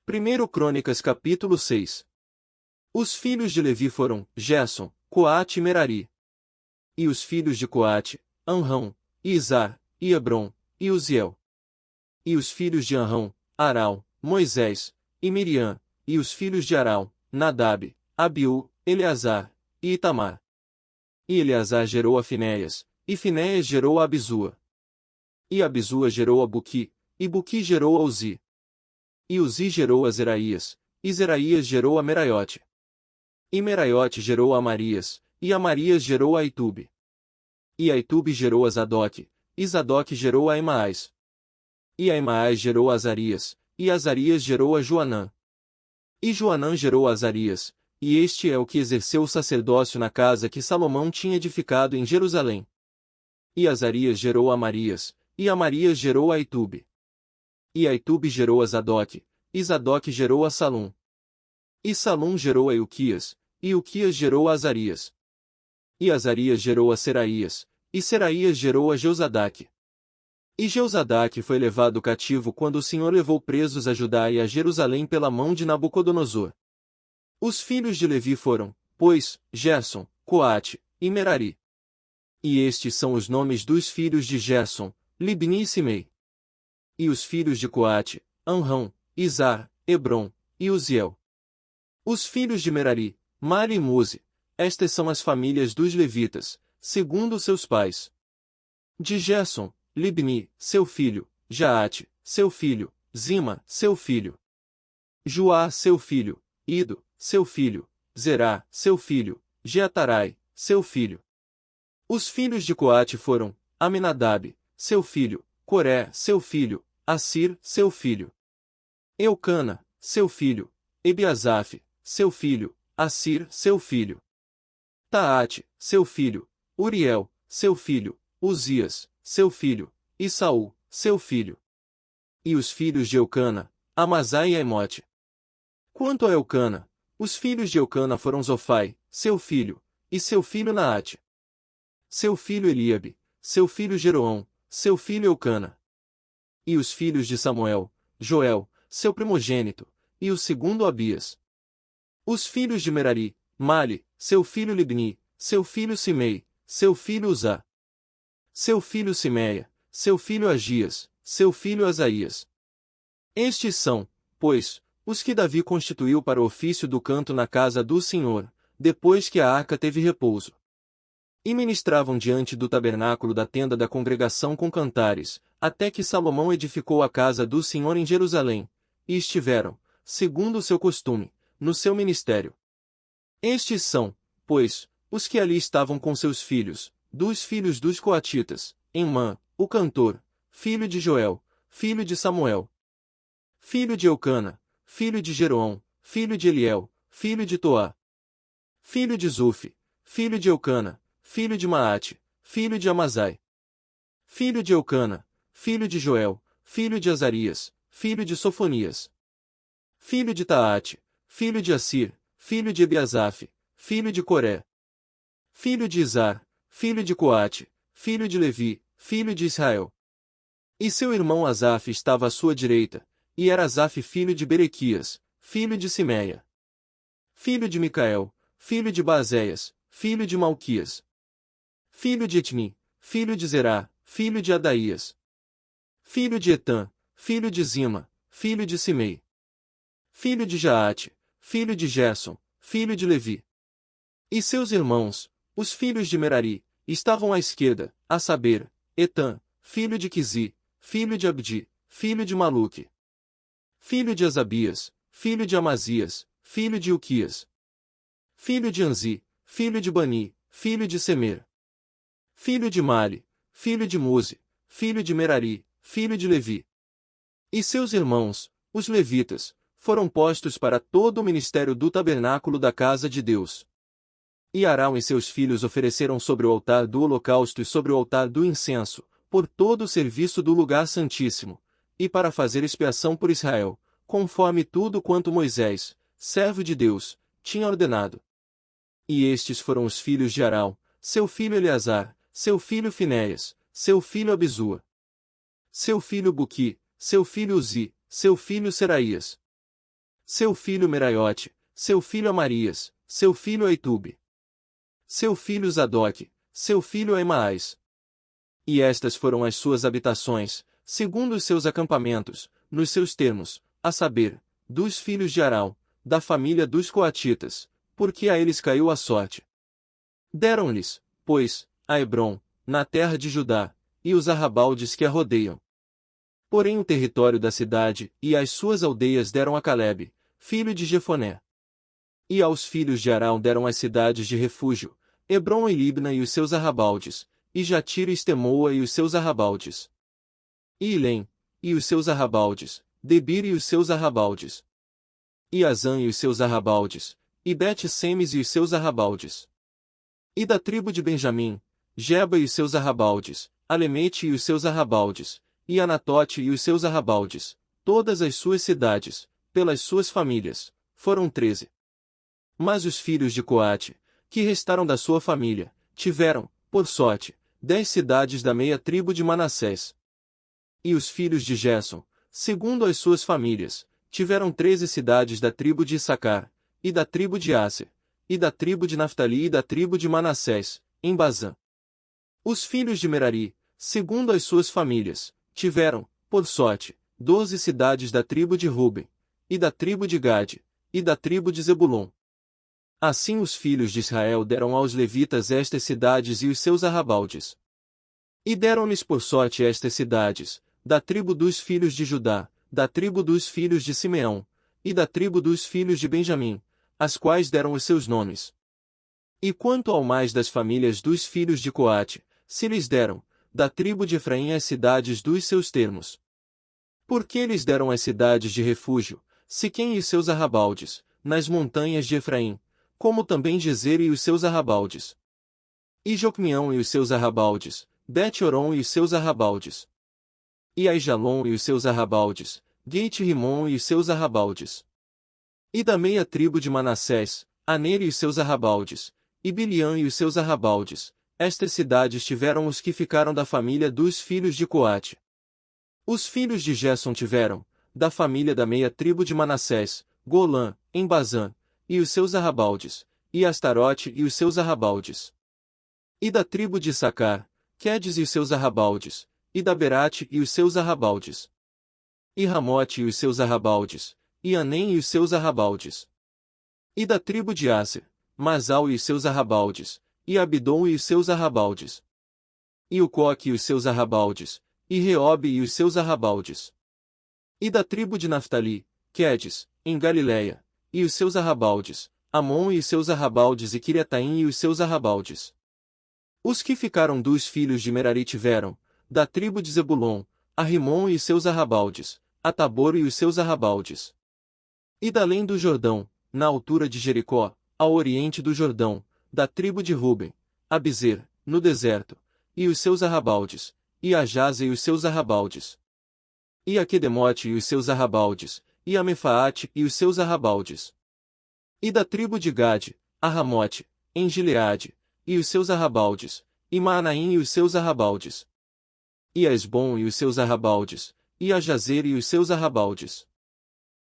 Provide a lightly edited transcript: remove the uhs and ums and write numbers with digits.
1 Crônicas capítulo 6. Os filhos de Levi foram Gerson, Coate e Merari. E os filhos de Coate, Amrão, e Izar, e Hebron, e Uziel. E os filhos de Amrão, Arão, Moisés, e Miriam, e os filhos de Arão, Nadab, Abiú, Eleazar, e Itamar. E Eleazar gerou a Finéias, e Finéias gerou a Abisua. E Abisua gerou a Buqui, e Buqui gerou a Uzi. E Uzi gerou a Zeraías, e Zeraías gerou a Meraiote. E Meraiote gerou a Amarias, e Amarias gerou a Aitube. E Aitube gerou a Zadoque, e Zadoque gerou a Aimaas. E Aimaas gerou a Azarias, e Azarias gerou a Joanã. E Joanã gerou a Azarias, e este é o que exerceu o sacerdócio na casa que Salomão tinha edificado em Jerusalém. E Azarias gerou a Amarias, e Amarias gerou a Aitube. E Aitube gerou a Zadoque, e Zadoque gerou a Salum. E Salum gerou a Ilquias, e Ilquias gerou a Azarias. E Azarias gerou a Seraías, e Seraías gerou a Jeuzadaque. E Jeuzadaque foi levado cativo quando o Senhor levou presos a Judá e a Jerusalém pela mão de Nabucodonosor. Os filhos de Levi foram, pois, Gerson, Coate, e Merari. E estes são os nomes dos filhos de Gerson, Libni e Simei. E os filhos de Coate, Amrão, Izar, Hebron, e Uziel. Os filhos de Merari, Mali e Muzi. Estas são as famílias dos levitas, segundo seus pais. De Gerson, Libni, seu filho, Jaate, seu filho, Zima, seu filho. Joá, seu filho, Ido, seu filho, Zerá, seu filho, Jeatarai, seu filho. Os filhos de Coate foram, Aminadab, seu filho, Coré, seu filho, Assir, seu filho. Eucana, seu filho, Ebiasaf, seu filho, Assir, seu filho. Taate, seu filho, Uriel, seu filho, Uzias, seu filho, e Saul, seu filho. E os filhos de Eucana, Amazai e Aimote. Quanto a Eucana, os filhos de Eucana foram Zofai, seu filho, e seu filho Naate. Seu filho Eliabe, seu filho Jeroão, seu filho Eucana. E os filhos de Samuel, Joel, seu primogênito, e o segundo Abias. Os filhos de Merari, Mali, seu filho Libni, seu filho Simei, seu filho Uzá. Seu filho Simeia, seu filho Agias, seu filho Asaías. Estes são, pois, os que Davi constituiu para o ofício do canto na casa do Senhor, depois que a arca teve repouso. E ministravam diante do tabernáculo da tenda da congregação com cantares, até que Salomão edificou a casa do Senhor em Jerusalém, e estiveram, segundo o seu costume, no seu ministério. Estes são, pois, os que ali estavam com seus filhos, dos filhos dos coatitas, Emã, o cantor, filho de Joel, filho de Samuel, filho de Eucana, filho de Jeroão, filho de Eliel, filho de Toá, filho de Zufi, filho de Eucana, filho de Maate, filho de Amazai, filho de Eucana, filho de Joel, filho de Azarias, filho de Sofonias, filho de Taate, filho de Assir, filho de Ebiasaf, filho de Coré, filho de Izar, filho de Coate, filho de Levi, filho de Israel. E seu irmão Asaf estava à sua direita, e era Asaf filho de Berequias, filho de Simeia, filho de Micael, filho de Baazéias, filho de Malquias, filho de Etni, filho de Zerá, filho de Adaías, filho de Etã, filho de Zima, filho de Simei, filho de Jaate, filho de Gerson, filho de Levi. E seus irmãos, os filhos de Merari, estavam à esquerda, a saber, Etã, filho de Quizi, filho de Abdi, filho de Maluque, filho de Asabias, filho de Amazias, filho de Ilquias, filho de Anzi, filho de Bani, filho de Semer, filho de Mali, filho de Muzi, filho de Merari, filho de Levi. E seus irmãos, os levitas, foram postos para todo o ministério do tabernáculo da casa de Deus. E Arão e seus filhos ofereceram sobre o altar do holocausto e sobre o altar do incenso, por todo o serviço do lugar santíssimo, e para fazer expiação por Israel, conforme tudo quanto Moisés, servo de Deus, tinha ordenado. E estes foram os filhos de Arão, seu filho Eleazar, seu filho Finéias, seu filho Abisua, seu filho Buqui, seu filho Uzi, seu filho Seraías, seu filho Meraiote, seu filho Amarias, seu filho Aitube, seu filho Zadok, seu filho Aimaas. E estas foram as suas habitações, segundo os seus acampamentos, nos seus termos, a saber, dos filhos de Arão, da família dos coatitas, porque a eles caiu a sorte. Deram-lhes, pois, a Hebrom, na terra de Judá, e os arrabaldes que a rodeiam. Porém o território da cidade e as suas aldeias deram a Calebe, filho de Jefoné. E aos filhos de Arão deram as cidades de refúgio, Hebrom e Libna e os seus arrabaldes, e Jatira e Estemoa e os seus arrabaldes. E Ilém, e os seus arrabaldes, Debir e os seus arrabaldes. E Azã e os seus arrabaldes, e Bet-Semes e os seus arrabaldes. E da tribo de Benjamim, Geba e os seus arrabaldes, Alemete e os seus arrabaldes, e Anatote e os seus arrabaldes, todas as suas cidades, pelas suas famílias, foram 13. Mas os filhos de Coate, que restaram da sua família, tiveram, por sorte, 10 cidades da meia tribo de Manassés. E os filhos de Gerson, segundo as suas famílias, tiveram 13 cidades da tribo de Issacar, e da tribo de Asser, e da tribo de Naftali e da tribo de Manassés, em Bazã. Os filhos de Merari, segundo as suas famílias, tiveram, por sorte, 12 cidades da tribo de Ruben, e da tribo de Gade, e da tribo de Zebulon. Assim os filhos de Israel deram aos levitas estas cidades e os seus arrabaldes. E deram-lhes por sorte estas cidades, da tribo dos filhos de Judá, da tribo dos filhos de Simeão, e da tribo dos filhos de Benjamim, as quais deram os seus nomes. E quanto ao mais das famílias dos filhos de Coate, se lhes deram, da tribo de Efraim as cidades dos seus termos. Porque eles deram as cidades de refúgio, Siquém e seus arrabaldes, nas montanhas de Efraim, como também Gezer e os seus arrabaldes. E Jocmeão e os seus arrabaldes, Bet-Horon e os seus arrabaldes. E Aijalon e os seus arrabaldes, Geit-Rimon e os seus arrabaldes. E da meia tribo de Manassés, Aner e os seus arrabaldes, e Biliã e os seus arrabaldes, estas cidades tiveram os que ficaram da família dos filhos de Coate. Os filhos de Gerson tiveram, da família da meia tribo de Manassés, Golã, em Bazã, e os seus arrabaldes, e Astarote e os seus arrabaldes. E da tribo de Issacar, Quedes e os seus arrabaldes, e da Berate e os seus arrabaldes. E Ramote e os seus arrabaldes, e Anem e os seus arrabaldes. E da tribo de Asser, Masal e os seus arrabaldes, e Abidom e os seus arrabaldes. E Ucoque e os seus arrabaldes, e Reobe e os seus arrabaldes. E da tribo de Naftali, Quedes, em Galiléia, e os seus arrabaldes, Amon e os seus arrabaldes e Quiriataim e os seus arrabaldes. Os que ficaram dos filhos de Merari tiveram, da tribo de Zebulon, a Rimon e os seus arrabaldes, a Tabor e os seus arrabaldes. E da além do Jordão, na altura de Jericó, ao oriente do Jordão, da tribo de Ruben, a Bezer, no deserto, e os seus arrabaldes, e a Jaze e os seus arrabaldes. E a Quedemote e os seus arrabaldes, e a Mefaate e os seus arrabaldes. E da tribo de Gade, a Ramote, em Gileade, e os seus arrabaldes, e Maanaim e os seus arrabaldes. E a Esbom e os seus arrabaldes, e a Jazer e os seus arrabaldes.